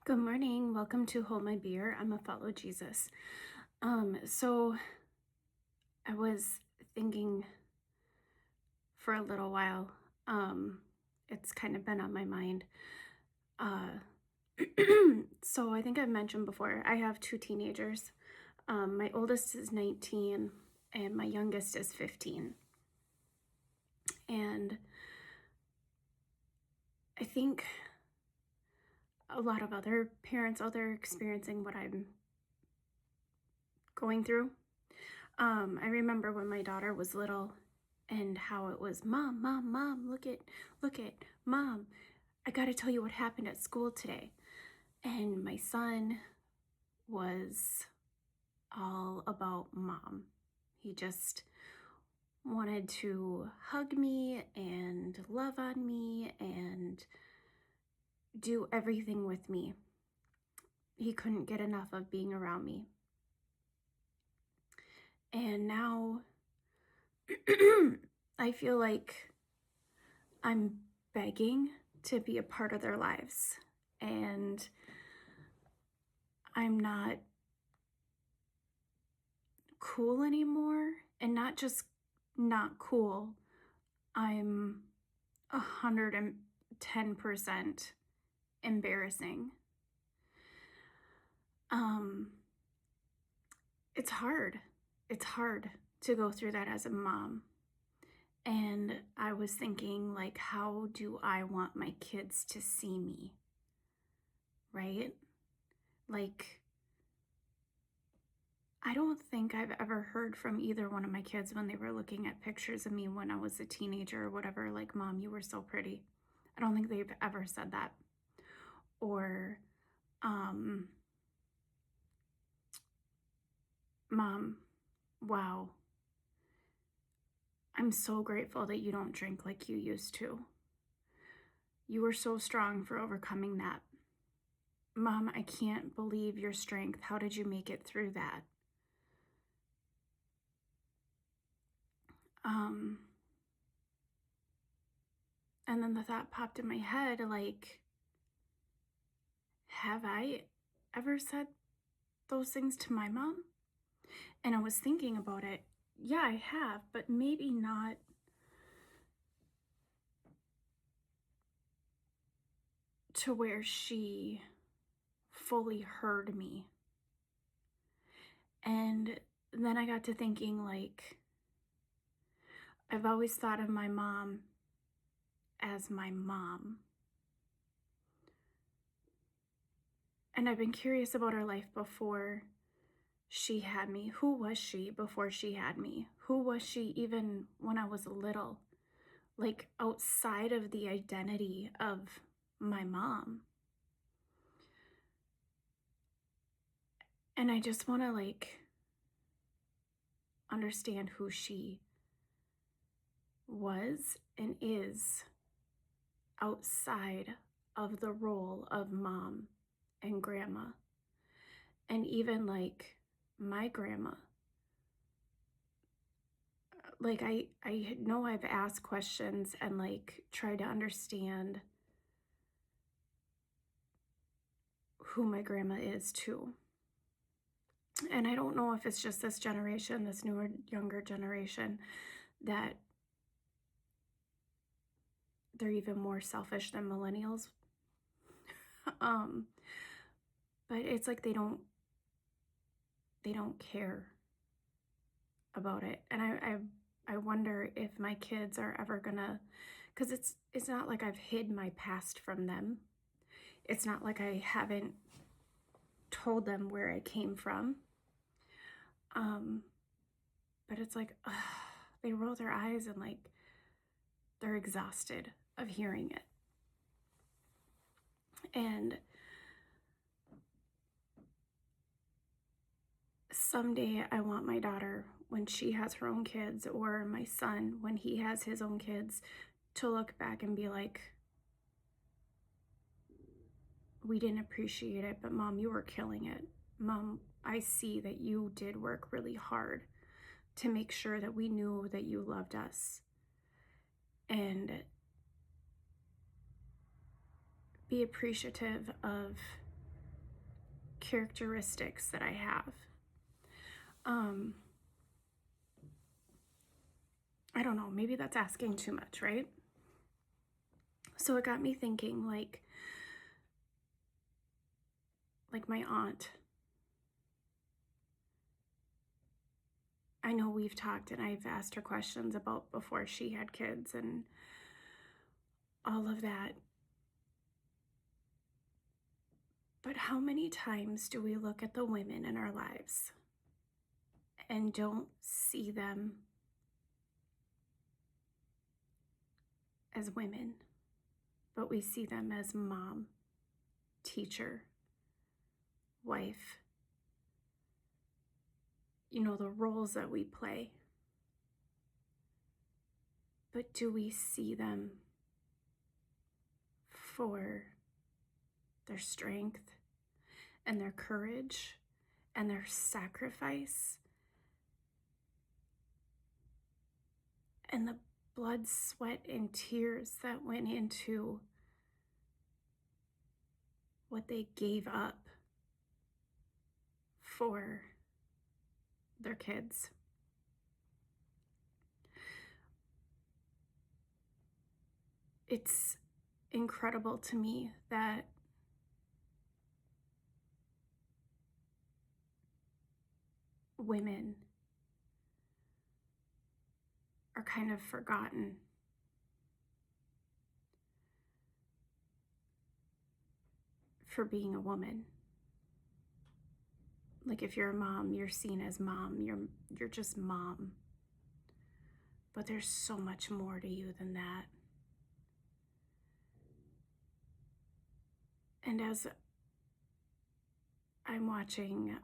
Good morning. Welcome to Hold My Beer. I'm a follow Jesus. So I was thinking for a little while. It's kind of been on my mind. Uh, so I think I've mentioned before, I have two teenagers. My oldest is 19 and my youngest is 15. And I think a lot of other parents out there experiencing what I'm going through. I remember when my daughter was little and how it was, Mom, Mom, Mom, look at, Mom, I gotta tell you what happened at school today. And my son was all about Mom. He just wanted to hug me and love on me and do everything with me. He couldn't get enough of being around me. And now I feel like I'm begging to be a part of their lives. And I'm not cool anymore. And not just not cool, I'm 110% embarrassing. It's hard. It's hard to go through that as a mom. And I was thinking, like, how do I want my kids to see me? Right? Like, I don't think I've ever heard from either one of my kids when they were looking at pictures of me when I was a teenager or whatever, like, Mom, you were so pretty. I don't think they've ever said that. Or, Mom, wow, I'm so grateful that you don't drink like you used to. You were so strong for overcoming that. Mom, I can't believe your strength. How did you make it through that? And then the thought popped in my head, like, have I ever said those things to my mom? And I was thinking about it. Yeah, I have, but maybe not to where she fully heard me. And then I got to thinking, like, I've always thought of my mom as my mom. And I've been curious about her life before she had me. Who was she before she had me? Who was she even when I was little? Like, outside of the identity of my mom. And I just want to, like, understand who she was and is outside of the role of mom and grandma. And even, like, my grandma. Like, I know I've asked questions and, like, tried to understand who my grandma is too. And I don't know if it's just this generation, this newer, younger generation, that they're even more selfish than millennials. But it's like they don't care about it. And I wonder if my kids are ever gonna, because it's not like I've hid my past from them. It's not like I haven't told them where I came from. But it's like, they roll their eyes and, like, they're exhausted of hearing it. And someday I want my daughter, when she has her own kids, or my son, when he has his own kids, to look back and be like, we didn't appreciate it, but Mom, you were killing it. Mom, I see that you did work really hard to make sure that we knew that you loved us. And be appreciative of characteristics that I have. I don't know, maybe that's asking too much, right? So it got me thinking, like my aunt. I know we've talked and I've asked her questions about before she had kids and all of that. But how many times do we look at the women in our lives and don't see them as women, but we see them as mom, teacher, wife, the roles that we play. But do we see them for their strength and their courage and their sacrifice and the blood, sweat, and tears that went into what they gave up for their kids? It's incredible to me that women are kind of forgotten. For being a woman. Like if you're a mom, you're seen as mom. You're just mom. But there's so much more to you than that. And as I'm watching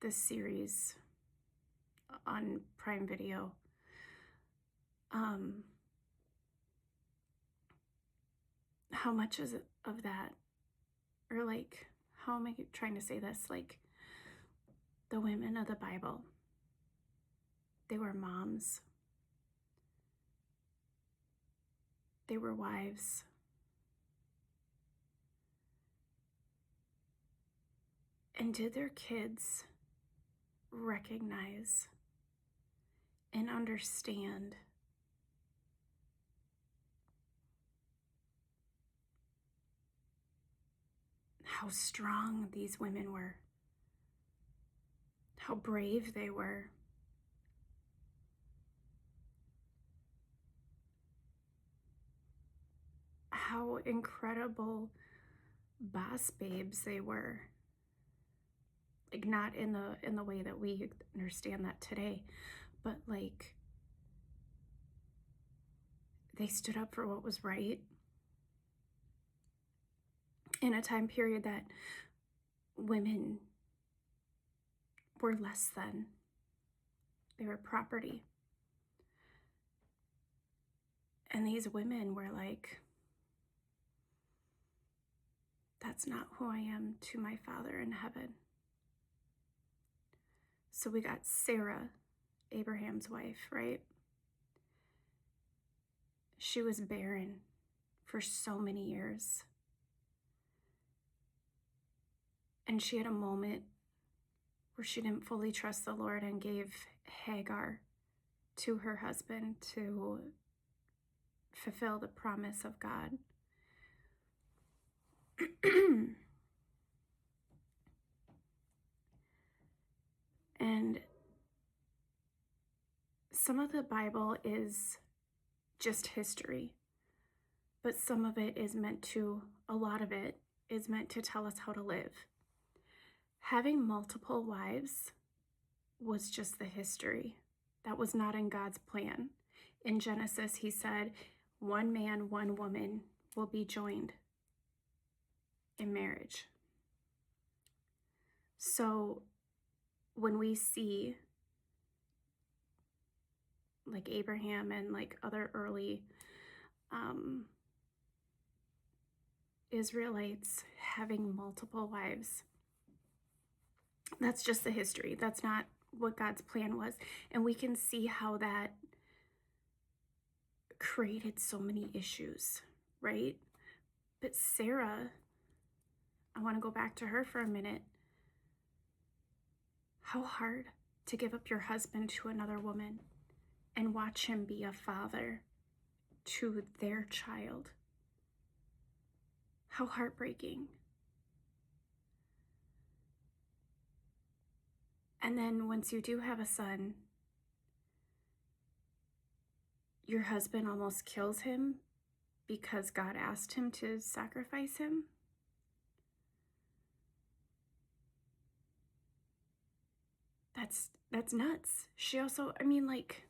this series on Prime Video, how much is it of that, or like, how am I trying to say this? Like, the women of the Bible, they were moms, they were wives, and did their kids recognize and understand how strong these women were, how brave they were, how incredible boss babes they were? Like, not in the way that we understand that today, but like, they stood up for what was right in a time period that women were less than. They were property. And these women were like, that's not who I am to my Father in heaven. So we got Sarah, Abraham's wife, right? She was barren for so many years. And she had a moment where she didn't fully trust the Lord and gave Hagar to her husband to fulfill the promise of God. And some of the Bible is just history, but some of it is meant to, a lot of it is meant to tell us how to live. Having multiple wives was just the history. That was not in God's plan. In Genesis, he said, one man, one woman will be joined in marriage. So when we see like Abraham and like other early Israelites having multiple wives, that's just the history. That's not what God's plan was. And we can see how that created so many issues, right? But Sarah I want to go back to her for a minute. How hard to give up your husband to another woman and watch him be a father to their child. How heartbreaking. And then once you do have a son, your husband almost kills him because God asked him to sacrifice him. That's nuts. She also, I mean, like,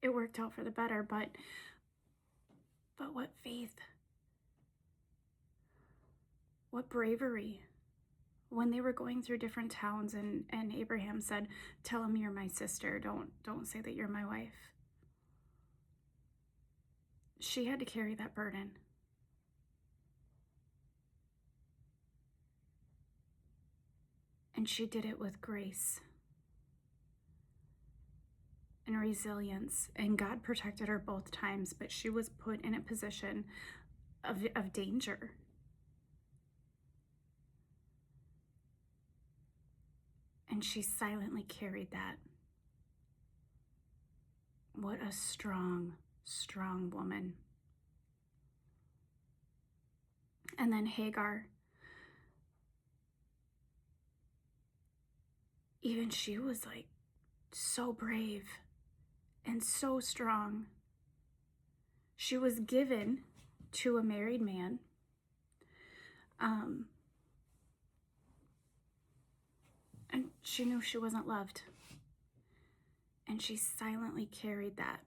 it worked out for the better, but what faith? What bravery? When they were going through different towns and Abraham said, "Tell him you're my sister. Don't say that you're my wife." She had to carry that burden. And she did it with grace and resilience. And God protected her both times, but she was put in a position of danger. And she silently carried that. What a strong, strong woman. And then Hagar, even she was like so brave and so strong. She was given to a married man. And she knew she wasn't loved. And she silently carried that.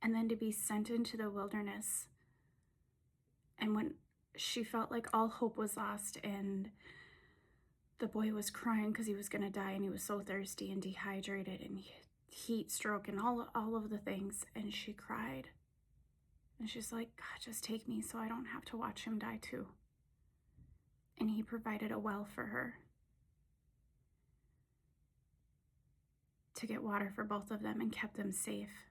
And then to be sent into the wilderness. And when she felt like all hope was lost and the boy was crying because he was going to die and he was so thirsty and dehydrated and heat stroke and all of the things, and she cried. And she's like, "God, just take me so I don't have to watch him die too." And he provided a well for her to get water for both of them and kept them safe.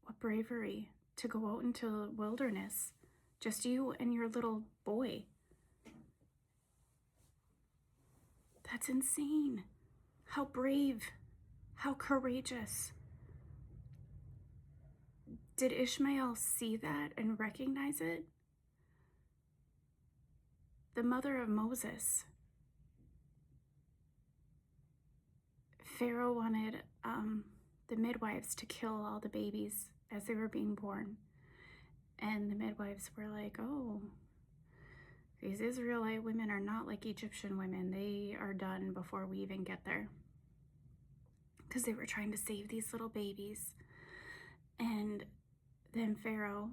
What bravery to go out into the wilderness, just you and your little boy. That's insane. How brave, how courageous. Did Ishmael see that and recognize it? The mother of Moses. Pharaoh wanted the midwives to kill all the babies as they were being born. And the midwives were like, "Oh, these Israelite women are not like Egyptian women. They are done before we even get there." Because they were trying to save these little babies. And then Pharaoh,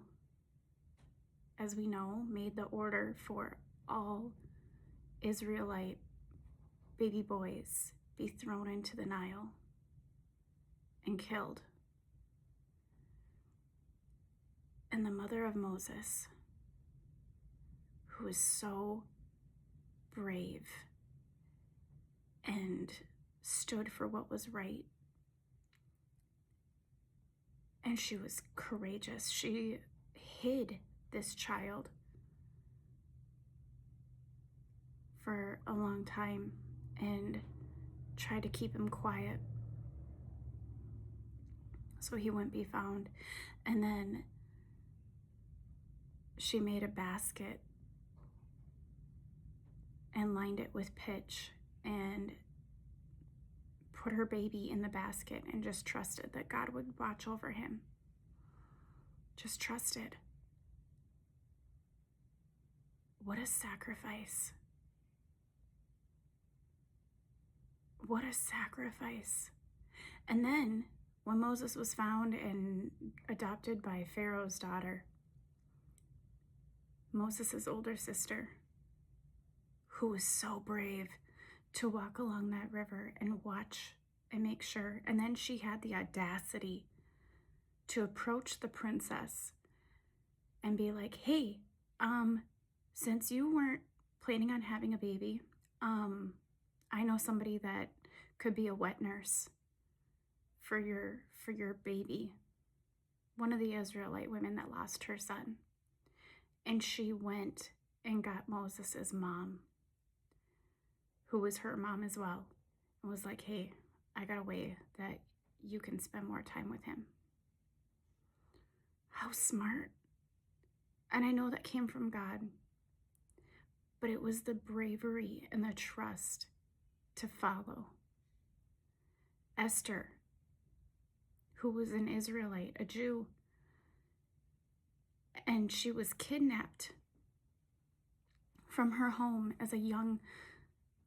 as we know, made the order for all Israelite baby boys be thrown into the Nile and killed. And the mother of Moses, who was so brave and stood for what was right, and she was courageous. She hid this child for a long time and tried to keep him quiet so he wouldn't be found. And then she made a basket and lined it with pitch and put her baby in the basket and just trusted that God would watch over him. Just trusted. What a sacrifice. What a sacrifice. And then when Moses was found and adopted by Pharaoh's daughter, Moses' older sister, who was so brave to walk along that river and watch and make sure. And then she had the audacity to approach the princess and be like, "Hey, since you weren't planning on having a baby, I know somebody that could be a wet nurse for your baby." One of the Israelite women that lost her son. And she went and got Moses' mom, who was her mom as well, and was like, hey, I got a way that you can spend more time with him. How smart. And I know that came from God, but it was the bravery and the trust to follow. Esther, who was an Israelite, a Jew, and she was kidnapped from her home as a young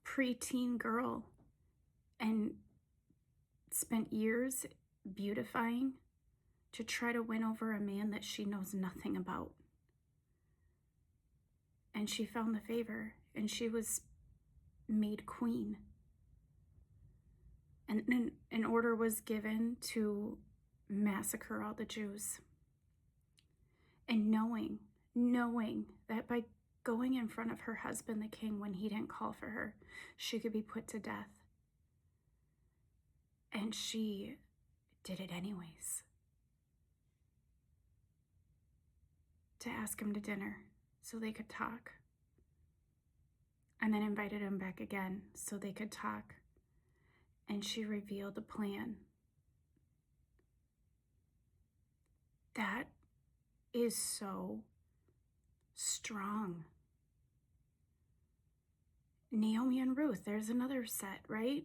preteen girl and spent years beautifying to try to win over a man that she knows nothing about. And she found the favor, and she was made queen. And an order was given to massacre all the Jews. And knowing that by going in front of her husband, the king, when he didn't call for her, she could be put to death. And she did it anyways. To ask him to dinner so they could talk. And then invited him back again so they could talk. And she revealed the plan. That is so strong. Naomi and Ruth, there's another set, right?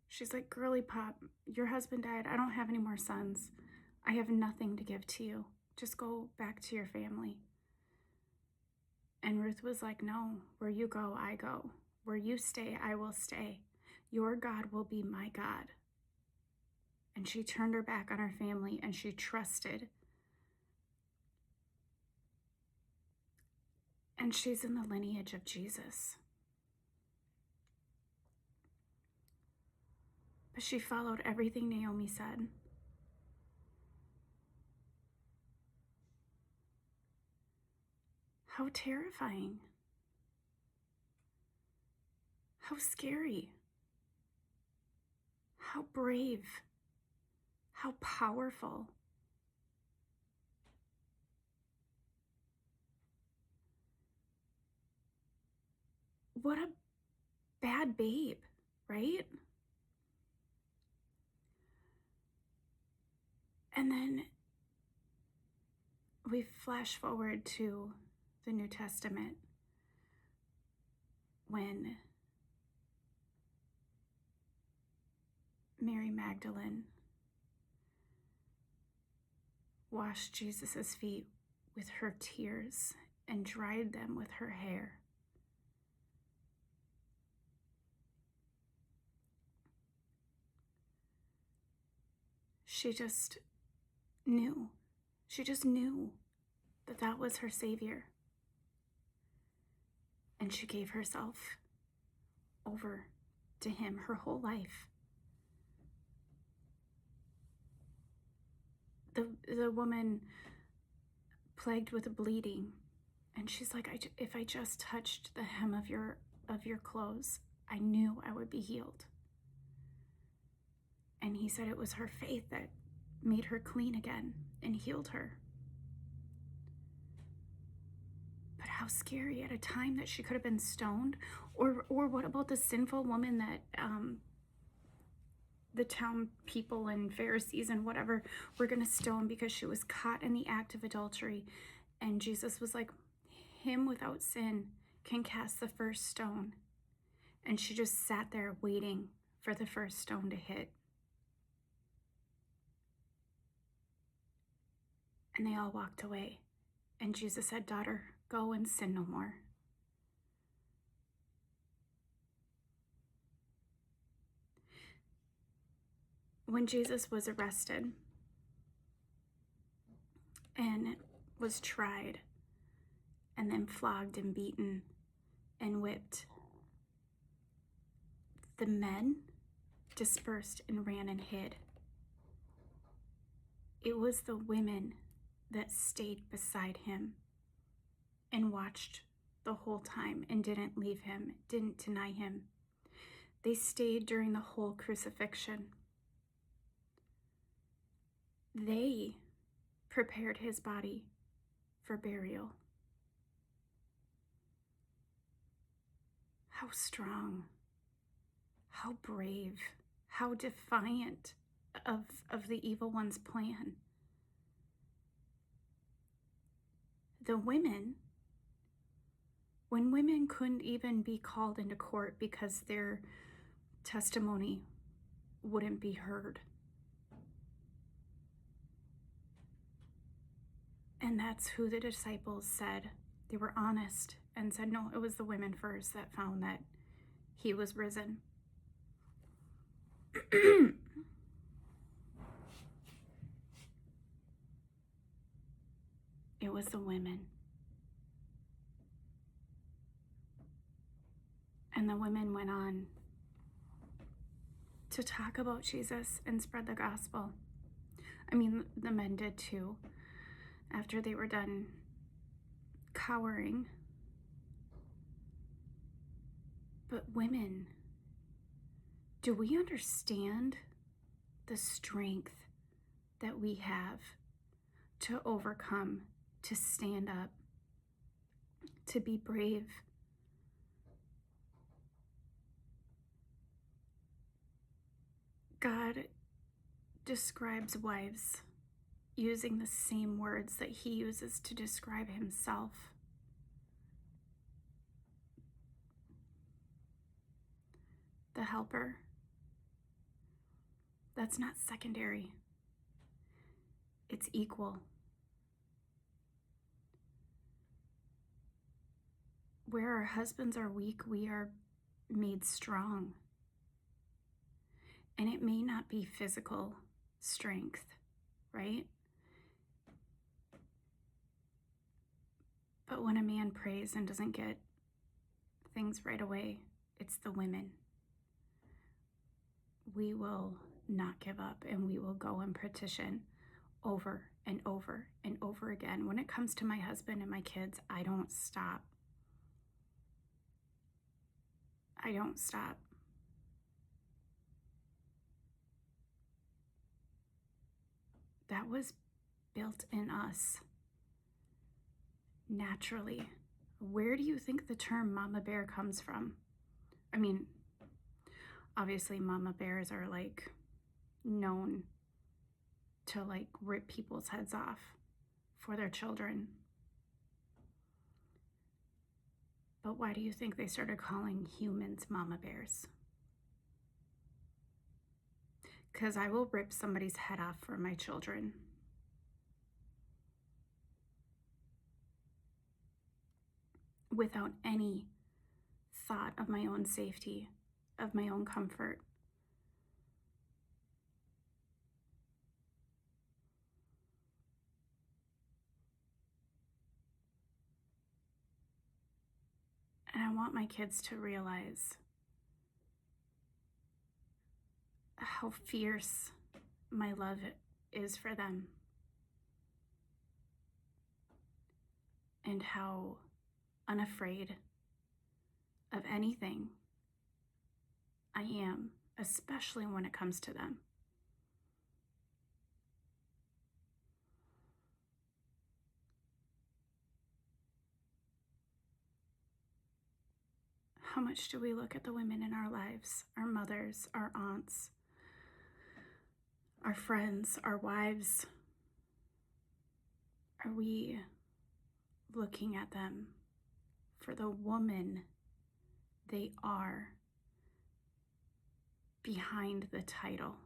She's like, girly pop, your husband died. I don't have any more sons. I have nothing to give to you. Just go back to your family. And Ruth was like, no, where you go, I go. Where you stay, I will stay. Your God will be my God. And she turned her back on her family and she trusted. And she's in the lineage of Jesus. But she followed everything Naomi said. How terrifying. How scary. How brave. How powerful. What a bad babe, right? And then we flash forward to the New Testament when Mary Magdalene washed Jesus' feet with her tears and dried them with her hair. She just knew. She just knew that that was her Savior. And she gave herself over to him her whole life. The woman plagued with bleeding, and she's like, if I just touched the hem of your clothes, I knew I would be healed. And he said it was her faith that made her clean again and healed her. But how scary at a time that she could have been stoned. Or what about the sinful woman that the town people and Pharisees and whatever were going to stone because she was caught in the act of adultery? And Jesus was like, him without sin can cast the first stone. And she just sat there waiting for the first stone to hit. And they all walked away. And Jesus said, daughter, go and sin no more. When Jesus was arrested and was tried and then flogged and beaten and whipped, the men dispersed and ran and hid. It was the women that stayed beside him and watched the whole time and didn't leave him, didn't deny him. They stayed during the whole crucifixion. They prepared his body for burial. How strong, how brave, how defiant of the evil one's plan. The women, when women couldn't even be called into court because their testimony wouldn't be heard. And that's who the disciples said. They were honest and said, no, it was the women first that found that he was risen. It was the women. And the women went on to talk about Jesus and spread the gospel. I mean, the men did too, after they were done cowering. But women, do we understand the strength that we have to overcome, to stand up, to be brave? God describes wives using the same words that he uses to describe himself. The helper. That's not secondary. It's equal. Where our husbands are weak, we are made strong. And it may not be physical strength, right? But when a man prays and doesn't get things right away, it's the women. We will not give up, and we will go and petition over and over and over again. When it comes to my husband and my kids, I don't stop. I don't stop. That was built in us naturally. Where do you think the term mama bear comes from? I mean, obviously mama bears are like known to like rip people's heads off for their children. But why do you think they started calling humans mama bears? Because I will rip somebody's head off for my children. Without any thought of my own safety, of my own comfort. And I want my kids to realize how fierce my love is for them, and how unafraid of anything I am, especially when it comes to them. How much do we look at the women in our lives, our mothers, our aunts, our friends, our wives? Are we looking at them for the woman they are behind the title?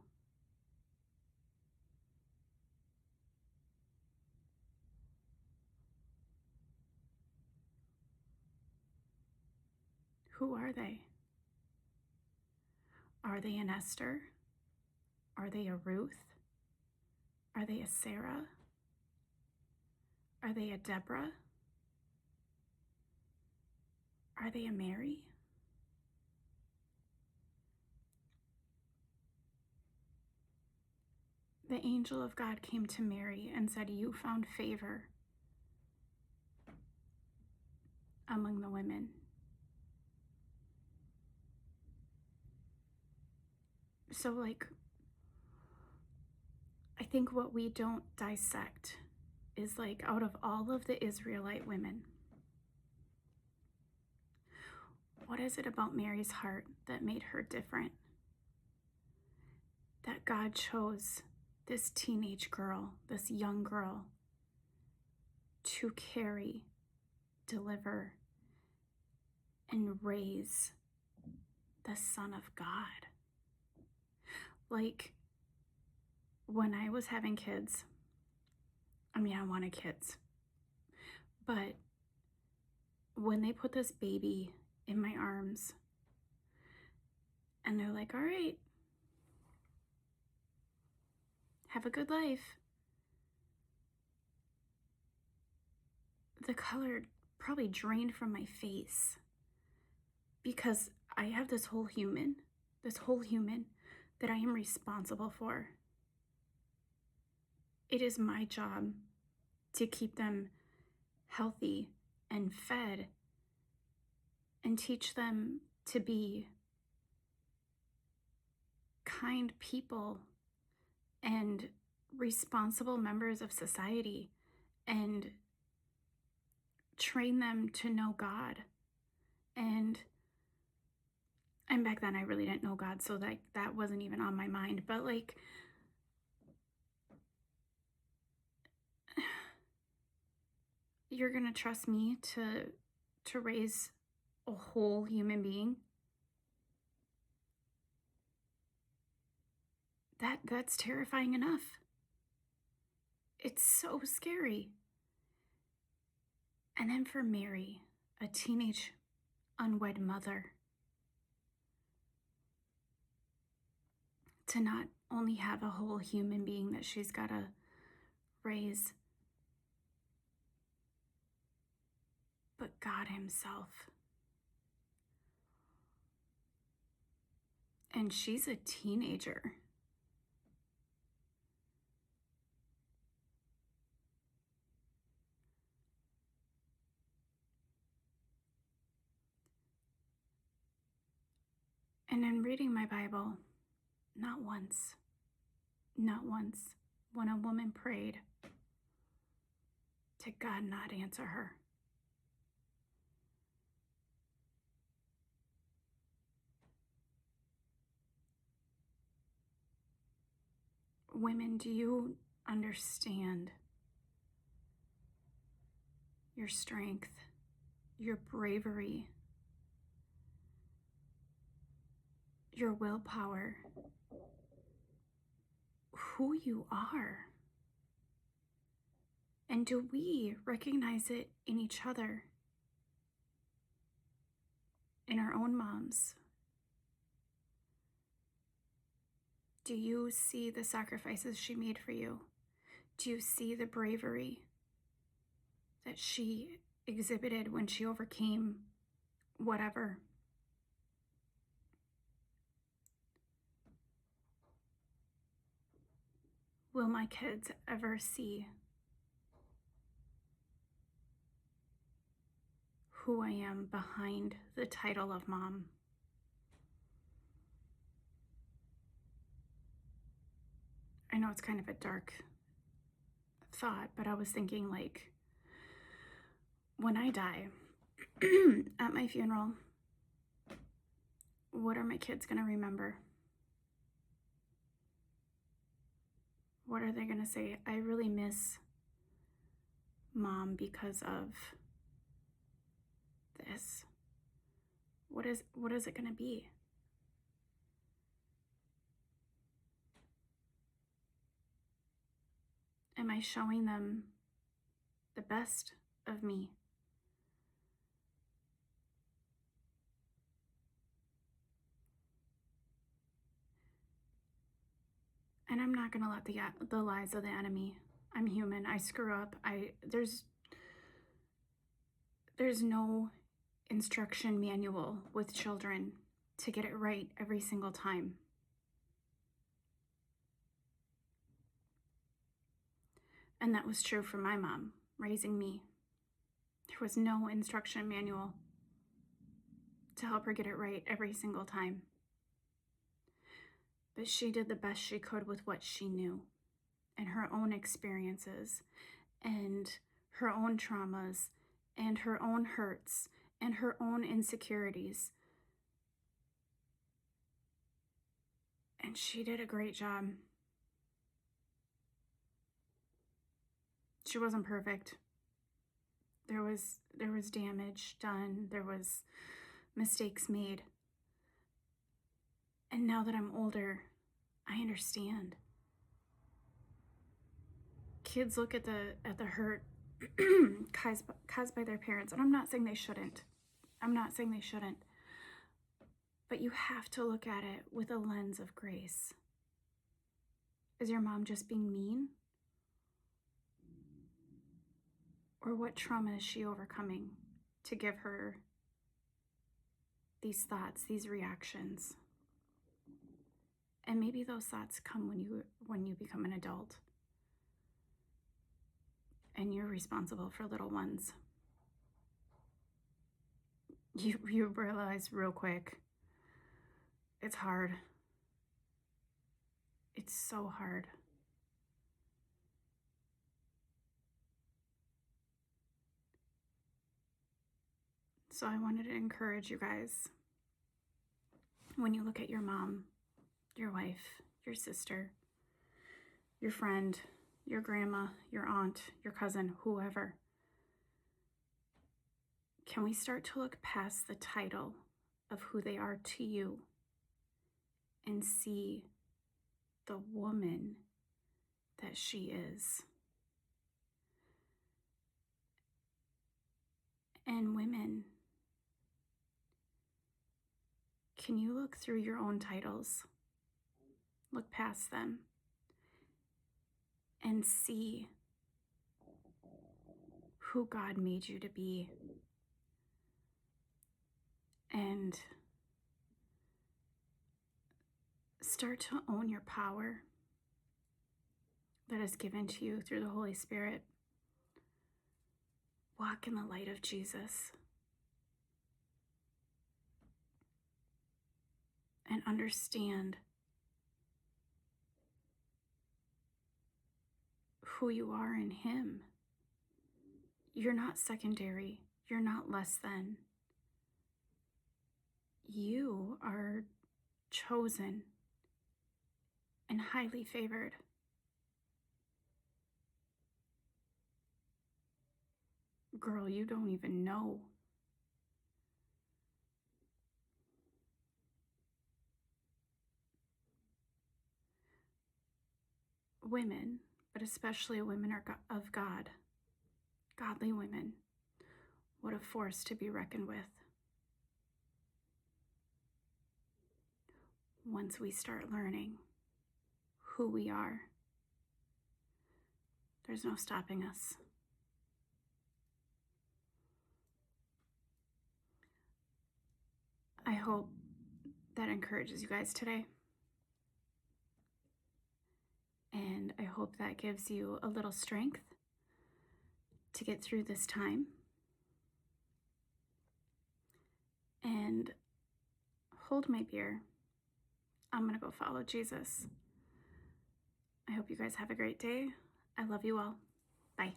Who are they? Are they an Esther? Are they a Ruth? Are they a Sarah? Are they a Deborah? Are they a Mary? The angel of God came to Mary and said, "You found favor among the women." So, I think what we don't dissect is like, out of all of the Israelite women, what is it about Mary's heart that made her different? That God chose this teenage girl, this young girl, to carry, deliver, and raise the Son of God. Like, when I was having kids, I mean, I wanted kids, but when they put this baby in my arms and they're like, all right, have a good life, the color probably drained from my face, because I have this whole human that I am responsible for. It is my job to keep them healthy and fed and teach them to be kind people and responsible members of society, and train them to know God. And back then I really didn't know God, so that wasn't even on my mind. But like, you're gonna trust me to raise a whole human being? That's terrifying enough. It's so scary. And then for Mary, a teenage unwed mother, to not only have a whole human being that she's got to raise, but God Himself. And she's a teenager. And in reading my Bible, not once, when a woman prayed, did God not answer her. Women, do you understand your strength, your bravery, your willpower, who you are? And do we recognize it in each other, in our own moms? Do you see the sacrifices she made for you? Do you see the bravery that she exhibited when she overcame whatever? Will my kids ever see who I am behind the title of mom? I know it's kind of a dark thought, but I was thinking, like, when I die, at my funeral, what are my kids going to remember? What are they going to say? I really miss mom because of this. What is it going to be? Am I showing them the best of me? And I'm not going to let the lies of the enemy. I'm human. I screw up. There's no instruction manual with children to get it right every single time. And that was true for my mom raising me. There was no instruction manual to help her get it right every single time. But she did the best she could with what she knew and her own experiences. and her own traumas and her own hurts and her own insecurities. And she did a great job. She wasn't perfect. There was damage done. There was mistakes made. And now that I'm older, I understand. Kids look at the hurt caused by their parents, and I'm not saying they shouldn't. But you have to look at it with a lens of grace. Is your mom just being mean? Or what trauma is she overcoming to give her these thoughts, these reactions? And maybe those thoughts come when you become an adult and you're responsible for little ones. You realize real quick, it's hard. It's so hard. So I wanted to encourage you guys, when you look at your mom, your wife, your sister, your friend, your grandma, your aunt, your cousin, whoever, can we start to look past the title of who they are to you and see the woman that she is? And women, can you look through your own titles, look past them, and see who God made you to be? And start to own your power that is given to you through the Holy Spirit. Walk in the light of Jesus. And understand who you are in Him. You're not secondary. You're not less than. You are chosen and highly favored. Girl, you don't even know. Women, but especially women of God, godly women, what a force to be reckoned with. Once we start learning who we are, there's no stopping us. I hope that encourages you guys today. And I hope that gives you a little strength to get through this time. And hold my beer. I'm going to go follow Jesus. I hope you guys have a great day. I love you all. Bye.